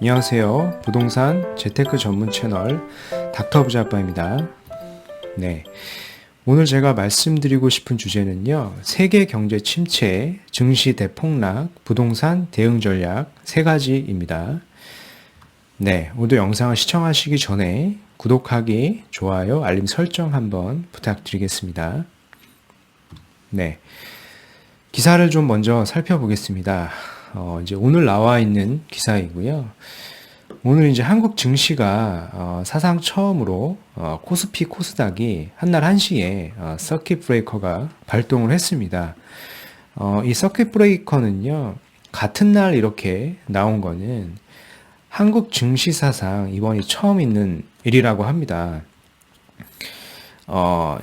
안녕하세요. 부동산 재테크 전문 채널 닥터 부자빠입니다. 네. 오늘 제가 말씀드리고 싶은 주제는요. 세계 경제 침체, 증시 대폭락, 부동산 대응 전략 세 가지입니다. 네. 오늘 영상을 시청하시기 전에 구독하기, 좋아요, 알림 설정 한번 부탁드리겠습니다. 네. 기사를 좀 먼저 살펴보겠습니다. 이제 오늘 나와 있는 기사이고요. 오늘 이제 한국 증시가 사상 처음으로 코스피 코스닥이 한날 한시에 서킷 브레이커가 발동을 했습니다. 이 서킷 브레이커는요, 같은 날 이렇게 나온 거는 한국 증시 사상 이번이 처음 있는 일이라고 합니다.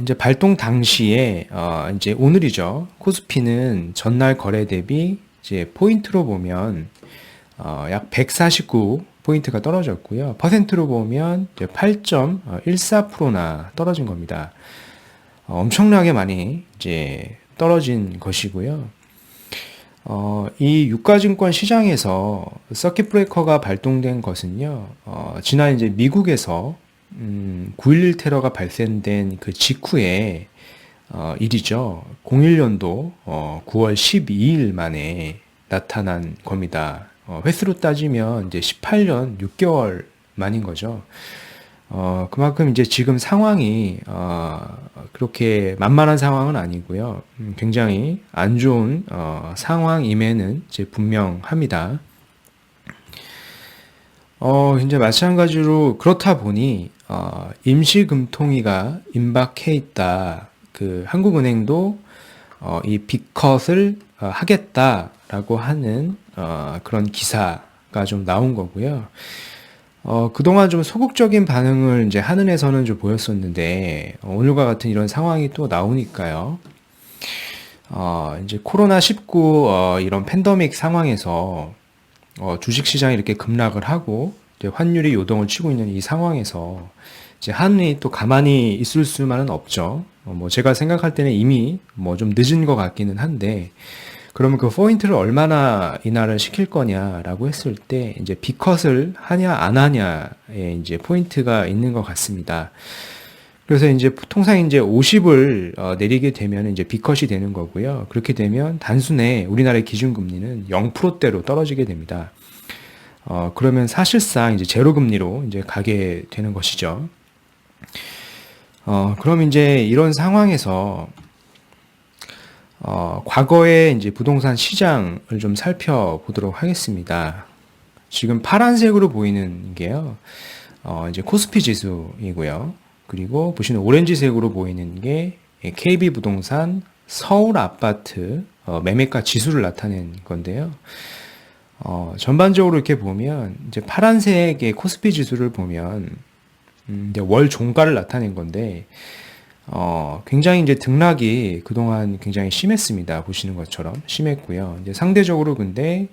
이제 발동 당시에, 이제 오늘이죠. 코스피는 전날 거래 대비 이제 포인트로 보면, 약 149포인트가 떨어졌고요. 퍼센트로 보면 8.14%나 떨어진 겁니다. 엄청나게 많이 이제 떨어진 것이고요. 이 유가증권 시장에서 서킷 브레이커가 발동된 것은요, 지난 이제 미국에서 9.11 테러가 발생된 그 직후에 일이죠. 01년도 9월 12일 만에 나타난 겁니다. 횟수로 따지면 이제 18년 6개월 만인 거죠. 그만큼 이제 지금 상황이 그렇게 만만한 상황은 아니고요. 굉장히 안 좋은 상황임에는 이제 분명합니다. 이제 마찬가지로 그렇다 보니 임시금통위가 임박해 있다. 그 한국은행도 이 빅컷을 하겠다라고 하는 그런 기사가 좀 나온 거고요. 그동안 좀 소극적인 반응을 이제 한은에서는 좀 보였었는데 오늘과 같은 이런 상황이 또 나오니까요. 이제 코로나19 이런 팬데믹 상황에서 주식시장이 이렇게 급락을 하고 이제 환율이 요동을 치고 있는 이 상황에서 이제 한은이 또 가만히 있을 수만은 없죠. 뭐 제가 생각할 때는 이미 뭐 좀 늦은 것 같기는 한데 그러면 그 포인트를 얼마나 인하를 시킬 거냐라고 했을 때 이제 B컷을 하냐 안 하냐에 이제 포인트가 있는 것 같습니다. 그래서 이제 통상 이제 50을 내리게 되면 이제 B컷이 되는 거고요. 그렇게 되면 단순에 우리나라의 기준금리는 0%대로 떨어지게 됩니다. 그러면 사실상 이제 제로 금리로 이제 가게 되는 것이죠. 그럼 이제 이런 상황에서 과거의 이제 부동산 시장을 좀 살펴보도록 하겠습니다. 지금 파란색으로 보이는 게요. 이제 코스피 지수이고요. 그리고 보시는 오렌지색으로 보이는 게 KB 부동산 서울 아파트 매매가 지수를 나타낸 건데요. 전반적으로 이렇게 보면 이제 파란색의 코스피 지수를 보면 이제 월 종가를 나타낸 건데 굉장히 이제 등락이 그동안 굉장히 심했습니다. 보시는 것처럼 심했고요. 이제 상대적으로 근데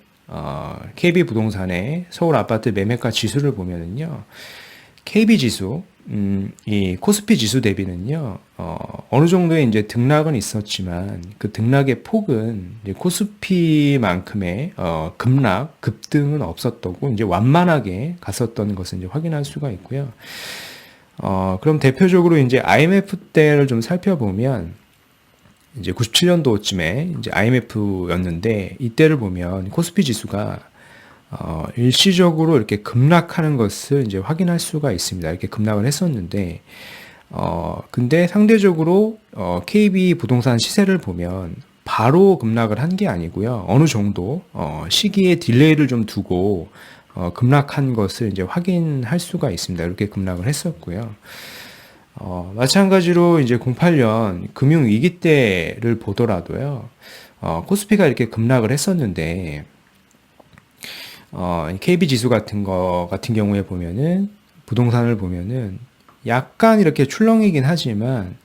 KB 부동산의 서울 아파트 매매가 지수를 보면은요. KB 지수, 이 코스피 지수 대비는요, 어느 정도의 이제 등락은 있었지만, 그 등락의 폭은 이제 코스피만큼의, 급락, 급등은 없었다고, 이제 완만하게 갔었던 것을 이제 확인할 수가 있고요. 그럼 대표적으로 이제 IMF 때를 좀 살펴보면, 이제 97년도쯤에 이제 IMF였는데, 이때를 보면 코스피 지수가 일시적으로 이렇게 급락하는 것을 이제 확인할 수가 있습니다. 이렇게 급락을 했었는데, 근데 상대적으로, KB 부동산 시세를 보면 바로 급락을 한 게 아니고요. 어느 정도, 시기에 딜레이를 좀 두고, 급락한 것을 이제 확인할 수가 있습니다. 이렇게 급락을 했었고요. 마찬가지로 이제 08년 금융위기 때를 보더라도요. 코스피가 이렇게 급락을 했었는데, KB 지수 같은 경우에 보면은, 부동산을 보면은, 약간 이렇게 출렁이긴 하지만,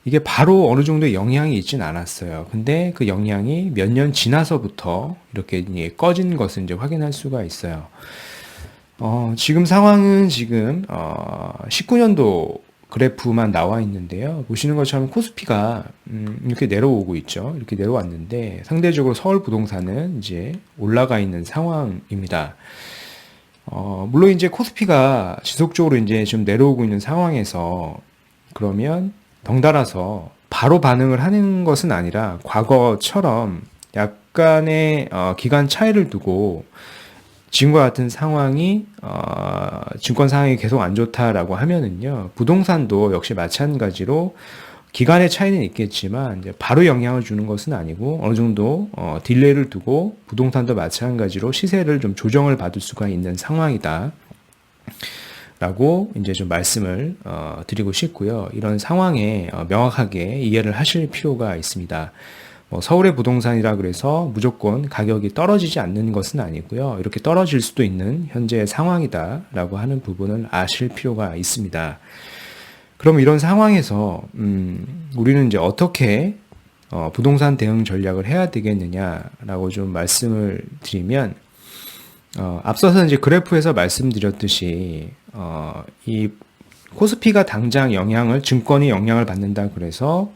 이게 바로 어느 정도의 영향이 있진 않았어요. 근데 그 영향이 몇 년 지나서부터 이렇게 꺼진 것을 이제 확인할 수가 있어요. 지금 상황은 지금, 19년도 그래프만 나와 있는데요. 보시는 것처럼 코스피가 이렇게 내려오고 있죠. 이렇게 내려왔는데 상대적으로 서울 부동산은 이제 올라가 있는 상황입니다. 물론 이제 코스피가 지속적으로 이제 좀 내려오고 있는 상황에서 그러면 덩달아서 바로 반응을 하는 것은 아니라 과거처럼 약간의 기간 차이를 두고 지금과 같은 상황이 증권 상황이 계속 안 좋다라고 하면은요, 부동산도 역시 마찬가지로 기간의 차이는 있겠지만 이제 바로 영향을 주는 것은 아니고 어느 정도 딜레이를 두고 부동산도 마찬가지로 시세를 좀 조정을 받을 수가 있는 상황이다. 라고 이제 좀 말씀을 드리고 싶고요. 이런 상황에 명확하게 이해를 하실 필요가 있습니다. 서울의 부동산이라 그래서 무조건 가격이 떨어지지 않는 것은 아니고요. 이렇게 떨어질 수도 있는 현재의 상황이다라고 하는 부분을 아실 필요가 있습니다. 그럼 이런 상황에서 우리는 이제 어떻게 부동산 대응 전략을 해야 되겠느냐라고 좀 말씀을 드리면 앞서서 이제 그래프에서 말씀드렸듯이 이 코스피가 당장 증권이 영향을 받는다 그래서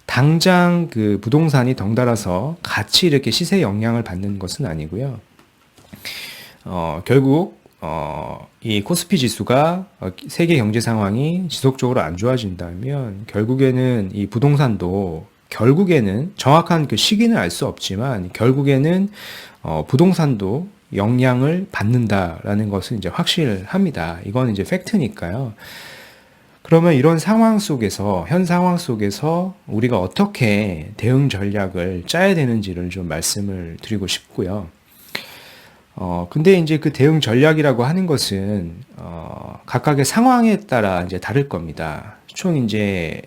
당장 그 부동산이 덩달아서 같이 이렇게 시세 영향을 받는 것은 아니고요. 결국 이 코스피 지수가 세계 경제 상황이 지속적으로 안 좋아진다면 결국에는 이 부동산도 결국에는 정확한 그 시기는 알 수 없지만 결국에는 부동산도 영향을 받는다라는 것은 이제 확실합니다. 이건 이제 팩트니까요. 그러면 이런 상황 속에서, 현 상황 속에서 우리가 어떻게 대응 전략을 짜야 되는지를 좀 말씀을 드리고 싶고요. 근데 이제 그 대응 전략이라고 하는 것은, 각각의 상황에 따라 이제 다를 겁니다. 총 이제,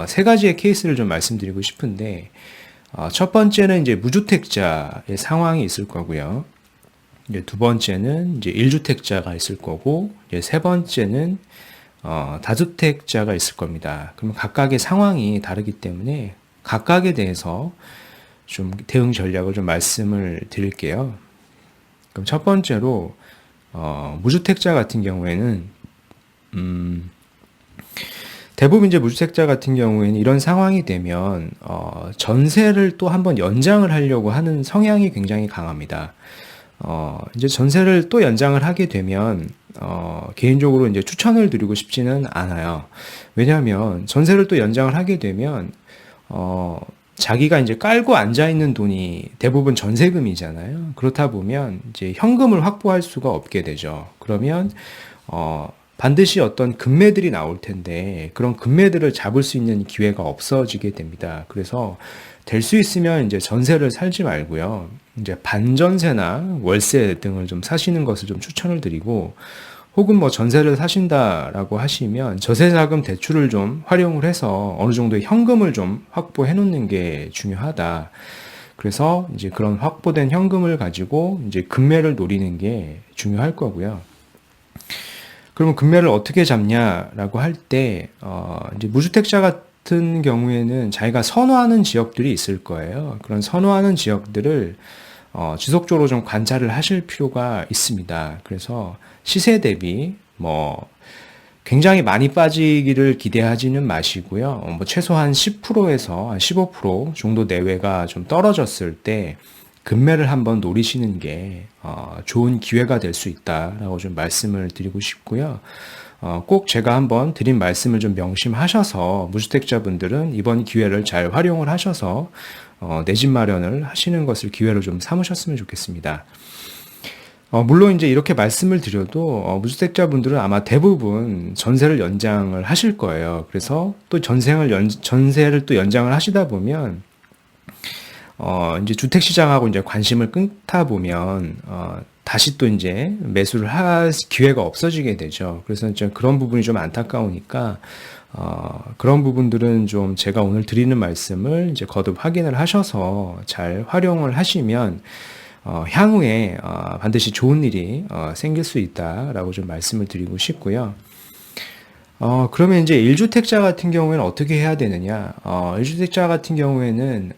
세 가지의 케이스를 좀 말씀드리고 싶은데, 첫 번째는 이제 무주택자의 상황이 있을 거고요. 이제 두 번째는 이제 1주택자가 있을 거고, 이제 세 번째는 다주택자가 있을 겁니다. 그러면 각각의 상황이 다르기 때문에 각각에 대해서 좀 대응 전략을 좀 말씀을 드릴게요. 그럼 첫 번째로 무주택자 같은 경우에는 대부분 이제 무주택자 같은 경우에는 이런 상황이 되면 전세를 또 한번 연장을 하려고 하는 성향이 굉장히 강합니다. 이제 전세를 또 연장을 하게 되면, 개인적으로 이제 추천을 드리고 싶지는 않아요. 왜냐하면 전세를 또 연장을 하게 되면, 자기가 이제 깔고 앉아있는 돈이 대부분 전세금이잖아요. 그렇다 보면 이제 현금을 확보할 수가 없게 되죠. 그러면, 반드시 어떤 금매들이 나올 텐데, 그런 금매들을 잡을 수 있는 기회가 없어지게 됩니다. 그래서 될 수 있으면 이제 전세를 살지 말고요. 이제 반전세나 월세 등을 좀 사시는 것을 좀 추천을 드리고, 혹은 뭐 전세를 사신다라고 하시면 저세자금 대출을 좀 활용을 해서 어느 정도의 현금을 좀 확보해 놓는 게 중요하다. 그래서 이제 그런 확보된 현금을 가지고 이제 금매를 노리는 게 중요할 거고요. 그러면 금매를 어떻게 잡냐라고 할 때, 이제 무주택자 같은 경우에는 자기가 선호하는 지역들이 있을 거예요. 그런 선호하는 지역들을 지속적으로 좀 관찰을 하실 필요가 있습니다. 그래서 시세 대비 뭐 굉장히 많이 빠지기를 기대하지는 마시고요. 뭐 최소한 10%에서 한 15% 정도 내외가 좀 떨어졌을 때 금매를 한번 노리시는 게 좋은 기회가 될 수 있다라고 좀 말씀을 드리고 싶고요. 꼭 제가 한번 드린 말씀을 좀 명심하셔서 무주택자분들은 이번 기회를 잘 활용을 하셔서 내 집 마련을 하시는 것을 기회로 좀 삼으셨으면 좋겠습니다. 물론 이제 이렇게 말씀을 드려도 무주택자분들은 아마 대부분 전세를 연장을 하실 거예요. 그래서 또 전세를 또 연장을 하시다 보면 이제 주택 시장하고 이제 관심을 끊다 보면 다시 또 이제 매수를 할 기회가 없어지게 되죠. 그래서 이제 그런 부분이 좀 안타까우니까 그런 부분들은 좀 제가 오늘 드리는 말씀을 이제 거듭 확인을 하셔서 잘 활용을 하시면 향후에 반드시 좋은 일이 생길 수 있다라고 좀 말씀을 드리고 싶고요. 그러면 이제 1주택자 같은 경우에는 어떻게 해야 되느냐? 1주택자 같은 경우에는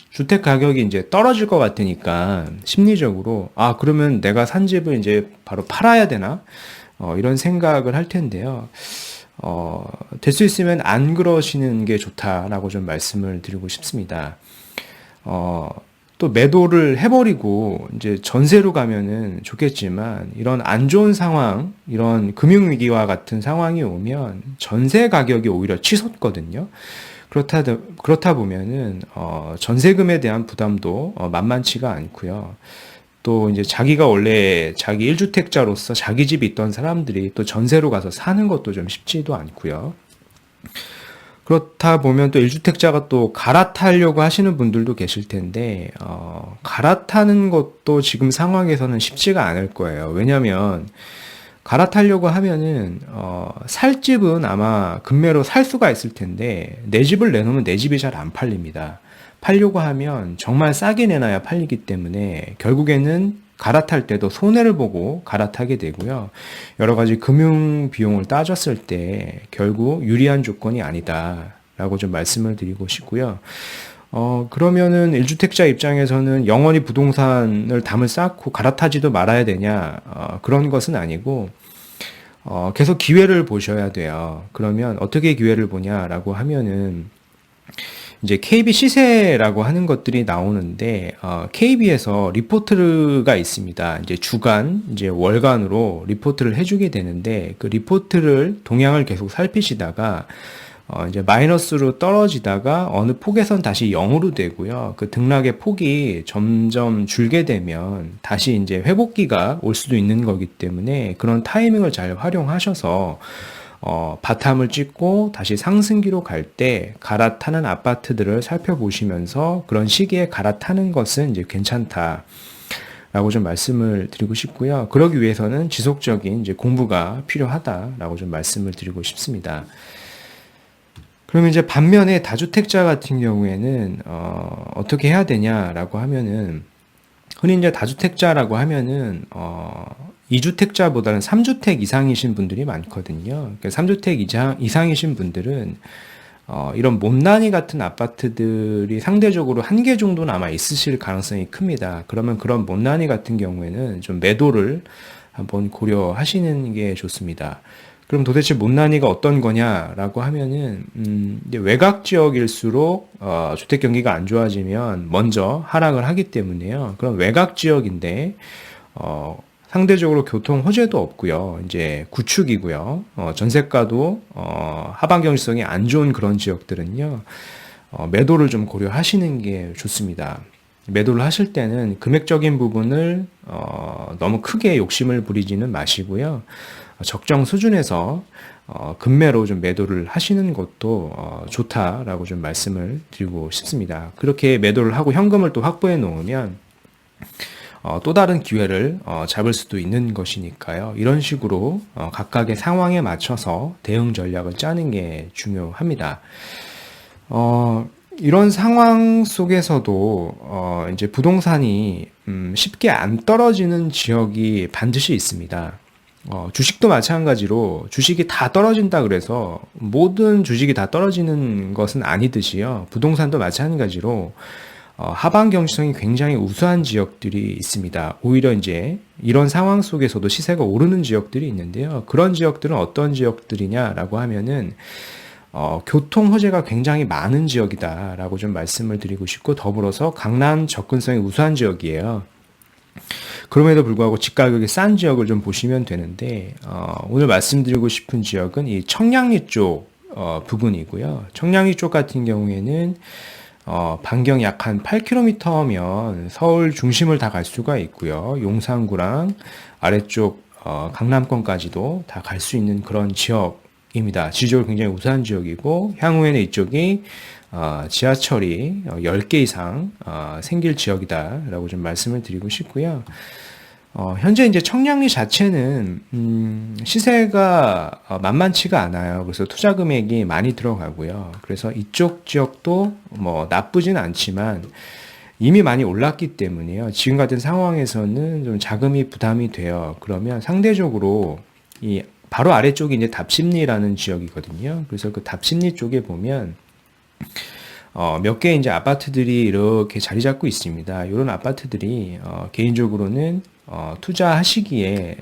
주택 가격이 이제 떨어질 것 같으니까 심리적으로 그러면 내가 산 집을 이제 바로 팔아야 되나? 이런 생각을 할 텐데요. 될 수 있으면 안 그러시는 게 좋다라고 좀 말씀을 드리고 싶습니다. 또 매도를 해버리고 이제 전세로 가면은 좋겠지만 이런 안 좋은 상황, 이런 금융위기와 같은 상황이 오면 전세 가격이 오히려 치솟거든요. 그렇다 보면은, 전세금에 대한 부담도 만만치가 않고요. 또 이제 자기가 원래 자기 1주택자로서 자기 집이 있던 사람들이 또 전세로 가서 사는 것도 좀 쉽지도 않고요. 그렇다 보면 또 1주택자가 또 갈아타려고 하시는 분들도 계실 텐데, 갈아타는 것도 지금 상황에서는 쉽지가 않을 거예요. 왜냐면, 갈아타려고 하면은, 살 집은 아마 금매로 살 수가 있을 텐데, 내 집을 내놓으면 내 집이 잘 안 팔립니다. 팔려고 하면 정말 싸게 내놔야 팔리기 때문에, 결국에는 갈아탈 때도 손해를 보고 갈아타게 되고요. 여러 가지 금융 비용을 따졌을 때 결국 유리한 조건이 아니다라고 좀 말씀을 드리고 싶고요. 그러면은 1주택자 입장에서는 영원히 부동산을 담을 쌓고 갈아타지도 말아야 되냐? 그런 것은 아니고, 계속 기회를 보셔야 돼요. 그러면 어떻게 기회를 보냐라고 하면은, 이제 KB 시세라고 하는 것들이 나오는데, KB에서 리포트가 있습니다. 이제 주간, 이제 월간으로 리포트를 해주게 되는데, 그 리포트를 동향을 계속 살피시다가, 이제 마이너스로 떨어지다가 어느 폭에선 다시 0으로 되고요. 그 등락의 폭이 점점 줄게 되면 다시 이제 회복기가 올 수도 있는 거기 때문에 그런 타이밍을 잘 활용하셔서 바텀을 찍고 다시 상승기로 갈 때 갈아타는 아파트들을 살펴보시면서 그런 시기에 갈아타는 것은 이제 괜찮다. 라고 좀 말씀을 드리고 싶고요. 그러기 위해서는 지속적인 이제 공부가 필요하다라고 좀 말씀을 드리고 싶습니다. 그러면 이제 반면에 다주택자 같은 경우에는 어떻게 해야 되냐라고 하면은 흔히 이제 다주택자라고 하면은 2주택자보다는 3주택 이상이신 분들이 많거든요. 그러니까 3주택 이상이신 분들은 이런 못난이 같은 아파트들이 상대적으로 한 개 정도는 아마 있으실 가능성이 큽니다. 그러면 그런 못난이 같은 경우에는 좀 매도를 한번 고려하시는 게 좋습니다. 그럼 도대체 못난이가 어떤 거냐라고 하면은 이제 외곽 지역일수록 주택 경기가 안 좋아지면 먼저 하락을 하기 때문에요. 그럼 외곽 지역인데 상대적으로 교통 호재도 없고요. 이제 구축이고요. 전세가도 하반 경제성이 안 좋은 그런 지역들은요. 매도를 좀 고려하시는 게 좋습니다. 매도를 하실 때는 금액적인 부분을 너무 크게 욕심을 부리지는 마시고요. 적정 수준에서 급매로 좀 매도를 하시는 것도 좋다라고 좀 말씀을 드리고 싶습니다. 그렇게 매도를 하고 현금을 또 확보해 놓으면 또 다른 기회를 잡을 수도 있는 것이니까요. 이런 식으로 각각의 상황에 맞춰서 대응 전략을 짜는 게 중요합니다. 이런 상황 속에서도 이제 부동산이 쉽게 안 떨어지는 지역이 반드시 있습니다. 주식도 마찬가지로 주식이 다 떨어진다 그래서 모든 주식이 다 떨어지는 것은 아니듯이요. 부동산도 마찬가지로 하반 경제성이 굉장히 우수한 지역들이 있습니다. 오히려 이제 이런 상황 속에서도 시세가 오르는 지역들이 있는데요. 그런 지역들은 어떤 지역들이냐라고 하면은 교통 호재가 굉장히 많은 지역이다라고 좀 말씀을 드리고 싶고 더불어서 강남 접근성이 우수한 지역이에요. 그럼에도 불구하고 집가격이 싼 지역을 좀 보시면 되는데 오늘 말씀드리고 싶은 지역은 이 청량리 쪽 부근이고요. 청량리 쪽 같은 경우에는 반경 약 한 8km면 서울 중심을 다 갈 수가 있고요. 용산구랑 아래쪽 강남권까지도 다 갈 수 있는 그런 지역입니다. 지적으로 굉장히 우수한 지역이고 향후에는 이쪽이 지하철이 10개 이상 생길 지역이다라고 좀 말씀을 드리고 싶고요. 현재 이제 청량리 자체는 시세가 만만치가 않아요. 그래서 투자 금액이 많이 들어가고요. 그래서 이쪽 지역도 뭐 나쁘진 않지만 이미 많이 올랐기 때문에요. 지금 같은 상황에서는 좀 자금이 부담이 돼요. 그러면 상대적으로 이 바로 아래쪽이 이제 답심리라는 지역이거든요. 그래서 그 답심리 쪽에 보면 몇 개 이제 아파트들이 이렇게 자리 잡고 있습니다. 이런 아파트들이 개인적으로는 투자하시기에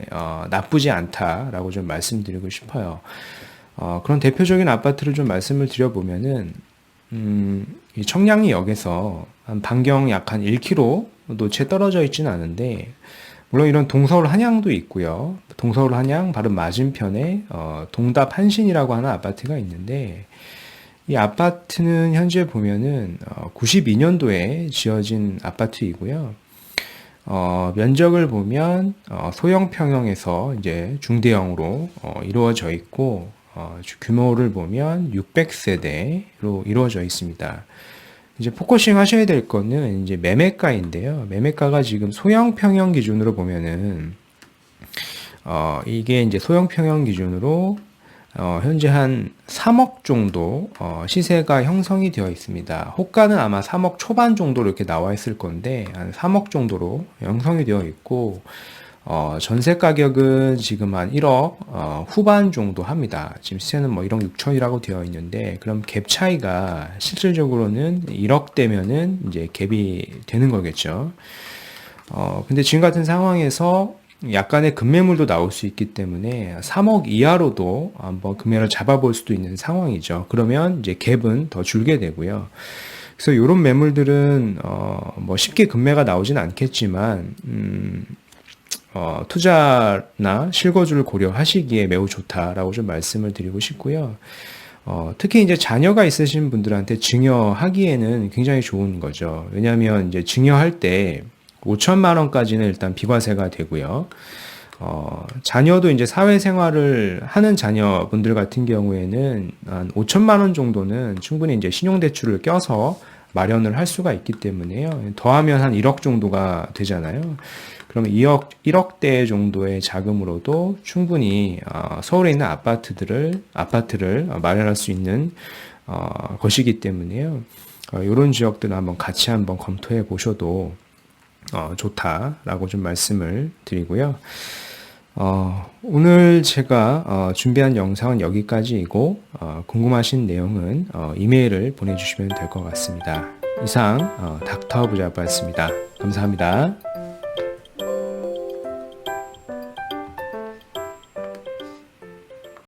나쁘지 않다라고 좀 말씀드리고 싶어요. 그런 대표적인 아파트를 좀 말씀을 드려보면은 이 청량리역에서 한 반경 약 한 1km도 채 떨어져 있지는 않은데, 물론 이런 동서울 한양도 있고요. 동서울 한양 바로 맞은편에 동답 한신이라고 하는 아파트가 있는데, 이 아파트는 현재 보면은 92년도에 지어진 아파트이고요. 면적을 보면 소형 평형에서 이제 중대형으로 이루어져 있고, 규모를 보면 600세대로 이루어져 있습니다. 이제 포커싱 하셔야 될 거는 이제 매매가인데요. 매매가가 지금 소형 평형 기준으로 보면은 이게 이제 소형 평형 기준으로 현재 한 3억 정도 시세가 형성이 되어 있습니다. 호가는 아마 3억 초반 정도로 이렇게 나와 있을 건데 한 3억 정도로 형성이 되어 있고, 전세 가격은 지금 한 1억 후반 정도 합니다. 지금 시세는 뭐 1억 6천이라고 되어 있는데, 그럼 갭 차이가 실질적으로는 1억 대면은 이제 갭이 되는 거겠죠. 근데 지금 같은 상황에서 약간의 급매물도 나올 수 있기 때문에 3억 이하로도 한번 금매를 잡아볼 수도 있는 상황이죠. 그러면 이제 갭은 더 줄게 되고요. 그래서 이런 매물들은 뭐 쉽게 금매가 나오진 않겠지만 투자나 실거주를 고려하시기에 매우 좋다라고 좀 말씀을 드리고 싶고요. 특히 이제 자녀가 있으신 분들한테 증여하기에는 굉장히 좋은 거죠. 왜냐하면 이제 증여할 때 5천만 원까지는 일단 비과세가 되고요. 자녀도 이제 사회생활을 하는 자녀분들 같은 경우에는 한 5천만 원 정도는 충분히 이제 신용대출을 껴서 마련을 할 수가 있기 때문에요. 더하면 한 1억 정도가 되잖아요. 그러면 1억대 정도의 자금으로도 충분히 서울에 있는 아파트를 마련할 수 있는 것이기 때문에요. 이런 지역들은 같이 한번 검토해 보셔도 좋다라고 좀 말씀을 드리고요. 오늘 제가 준비한 영상은 여기까지이고, 궁금하신 내용은 이메일을 보내주시면 될 것 같습니다. 이상 닥터 부자였습니다. 감사합니다.